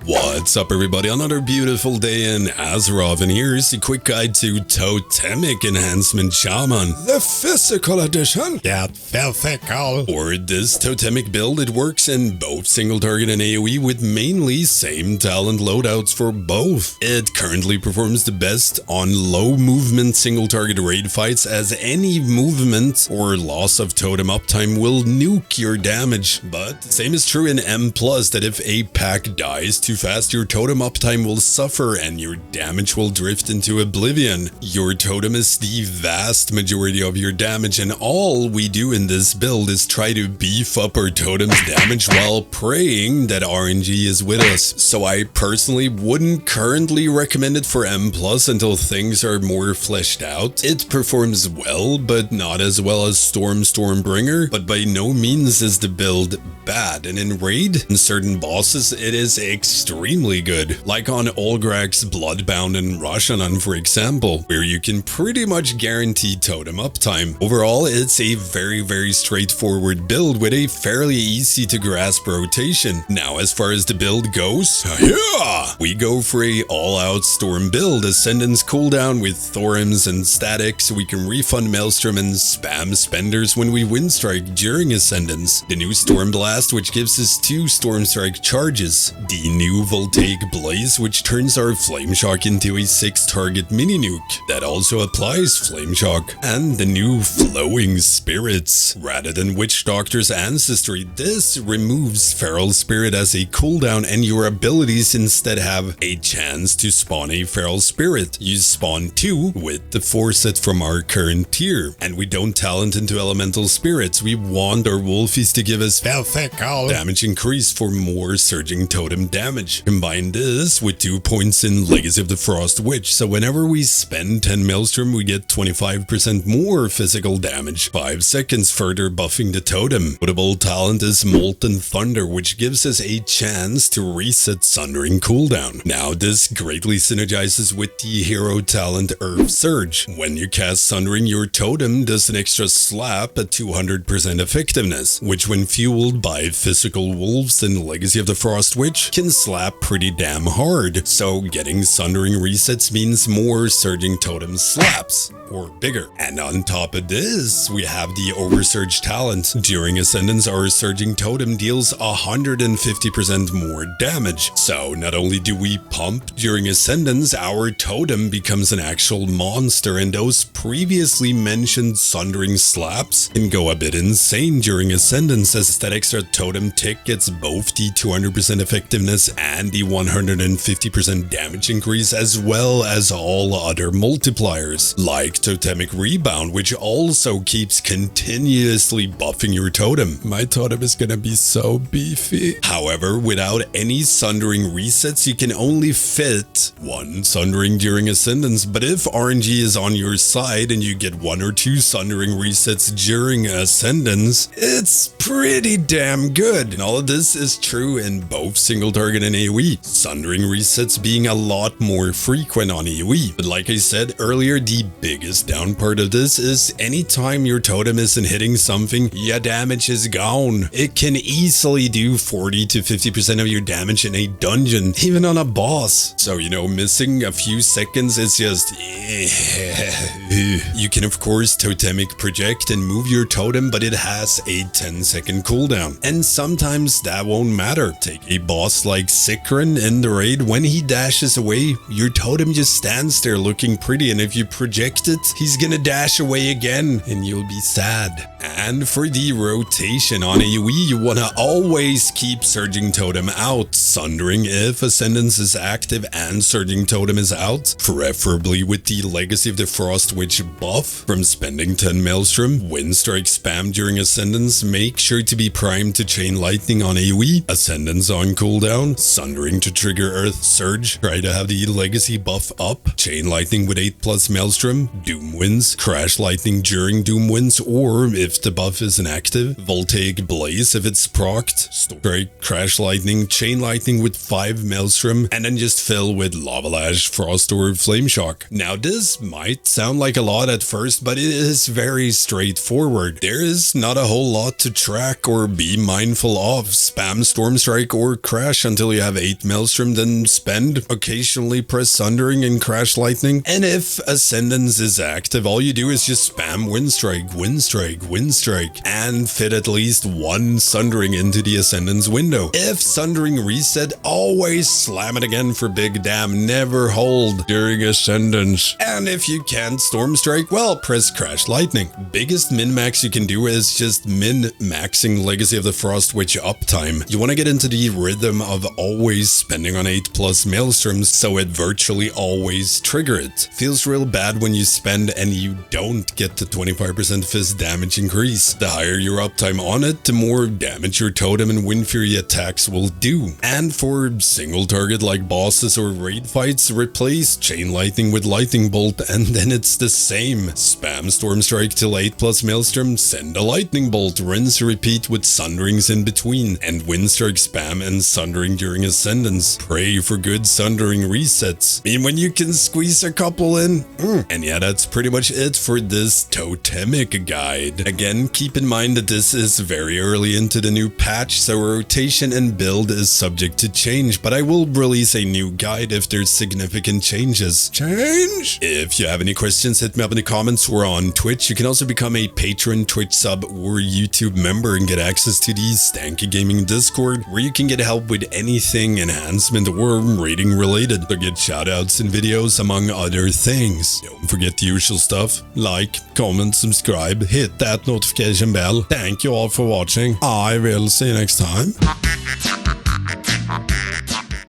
What's up everybody, another beautiful day in Azeroth, and here's a quick guide to Totemic Enhancement Shaman. The physical edition? Get physical. For this Totemic build, it works in both single target and AoE with mainly same talent loadouts for both. It currently performs the best on low movement single target raid fights, as any movement or loss of totem uptime will nuke your damage. But the same is true in M+, that if a pack dies too fast, your totem uptime will suffer and your damage will drift into oblivion. Your totem is the vast majority of your damage, and all we do in this build is try to beef up our totem's damage while praying that RNG is with us. So I personally wouldn't currently recommend it for M+ until things are more fleshed out. It performs well, but not as well as Stormbringer, but by no means is the build bad, and in raid, in certain bosses, it is extremely good, like on Olgrak's Bloodbound and Rashanan for example, where you can pretty much guarantee totem uptime. Overall, it's a very straightforward build with a fairly easy to grasp rotation. Now, as far as the build goes, we go for a all-out storm build. Ascendance cooldown with Thorims and statics. We can refund Maelstrom and spam spenders when we wind strike during Ascendance. The new Storm Blast, which gives us 2 Storm Strike charges. The new Voltaic Blaze, which turns our Flame Shock into a 6-target mini nuke that also applies Flame Shock. And the new Flowing Spirits. Rather than Witch Doctor's Ancestry, this removes Feral Spirit as a cooldown, and your abilities instead have a chance to spawn a Feral Spirit. You spawn 2 with the 4 set from our current tier. And we don't talent into Elemental Spirits. We want our Wolfies to give us physical damage increase for more surging totem damage. Combine this with 2 points in Legacy of the Frost Witch, so whenever we spend 10 Maelstrom, we get 25% more physical damage, 5 seconds further buffing the totem. Notable talent is Molten Thunder, which gives us a chance to reset Sundering cooldown. Now, this greatly synergizes with the hero talent Earth Surge. When you cast Sundering, your totem does an extra slap at 200% effectiveness, which when fueled by physical wolves in Legacy of the Frost Witch can slap pretty damn hard. So getting Sundering resets means more surging totem slaps, or bigger. And on top of this, we have the Oversurge talent. During Ascendance, our surging totem deals 150% more damage. So not only do we pump during Ascendance, our totem becomes an actual monster, and those previously mentioned Sundering slaps can go a bit insane during Ascendance, as that extra totem tick gets both the 200% effectiveness and the 150% damage increase, as well as all other multipliers, like Totemic Rebound, which also keeps continuously buffing your totem. My totem is gonna be so beefy. However, without any Sundering resets, you can only fit 1 Sundering during Ascendance, but if RNG is on your side and you get 1 or 2 Sundering resets during Ascendance, it's pretty damn good. And all of this is true in both single target and AoE, Sundering resets being a lot more frequent on AoE. But like I said earlier, the biggest down part of this is anytime your totem isn't hitting something, your damage is gone. It can easily do 40 to 50% of your damage in a dungeon, even on a boss. So, you know, missing a few seconds is just You can of course Totemic project and move your totem, but it has a 10-second cooldown, and sometimes that won't matter. Take a boss like Sikrin in the raid. When he dashes away, your totem just stands there looking pretty, and if you project it, he's gonna dash away again and you'll be sad. And for the rotation on AoE, you wanna always keep Surging Totem out, Sundering if Ascendance is active and Surging Totem is out, preferably with the Legacy of the Frost Witch buff from spending 10 Maelstrom. Wind Strike spam during Ascendance. Make sure to be primed to Chain Lightning on AoE, Ascendance on cooldown, Sundering to trigger Earth Surge. Try to have the Legacy buff up, Chain Lightning with 8+ Maelstrom, Doom Winds, Crash Lightning during Doom Winds, or if the buff is inactive, Voltaic Blaze if it's procced, Strike, Crash Lightning, Chain Lightning with 5 Maelstrom, and then just fill with Lava Lash, Frost Orb, Flame Shock. Now this might sound like a lot at first, but it is very straightforward. There is not a whole lot to track or be mindful of. Spam Storm Strike or Crash until only have 8 Maelstrom, then spend, occasionally press Sundering and Crash Lightning. And if Ascendance is active, all you do is just spam Windstrike, Windstrike, Windstrike, and fit at least 1 Sundering into the Ascendance window. If Sundering reset, always slam it again for big damn, never hold during Ascendance. And if you can't Storm Strike, well, press Crash Lightning. Biggest min-max you can do is just min-maxing Legacy of the Frost Witch uptime. You want to get into the rhythm of always spending on 8+ Maelstroms, so it virtually always trigger it. Feels real bad when you spend and you don't get the 25% fist damage increase. The higher your uptime on it, the more damage your Totem and Wind Fury attacks will do. And for single target like bosses or raid fights, replace Chain Lightning with Lightning Bolt, and then it's the same. Spam Storm Strike till 8+ Maelstrom, send a Lightning Bolt, rinse repeat with Sunderings in between, and Windstrike spam and Sundering during Ascendance. Pray for good Sundering resets. I mean, when you can squeeze a couple in. And yeah, that's pretty much it for this Totemic guide. Again, keep in mind that this is very early into the new patch, so rotation and build is subject to change, but I will release a new guide if there's significant changes. Change? If you have any questions, hit me up in the comments or on Twitch. You can also become a patron, Twitch sub, or YouTube member and get access to the Stankie Gaming Discord, where you can get help with anything enhancement or rating related. So get shoutouts and videos, among other things. Don't forget the usual stuff. Like, comment, subscribe, hit that notification bell. Thank you all for watching. I will see you next time.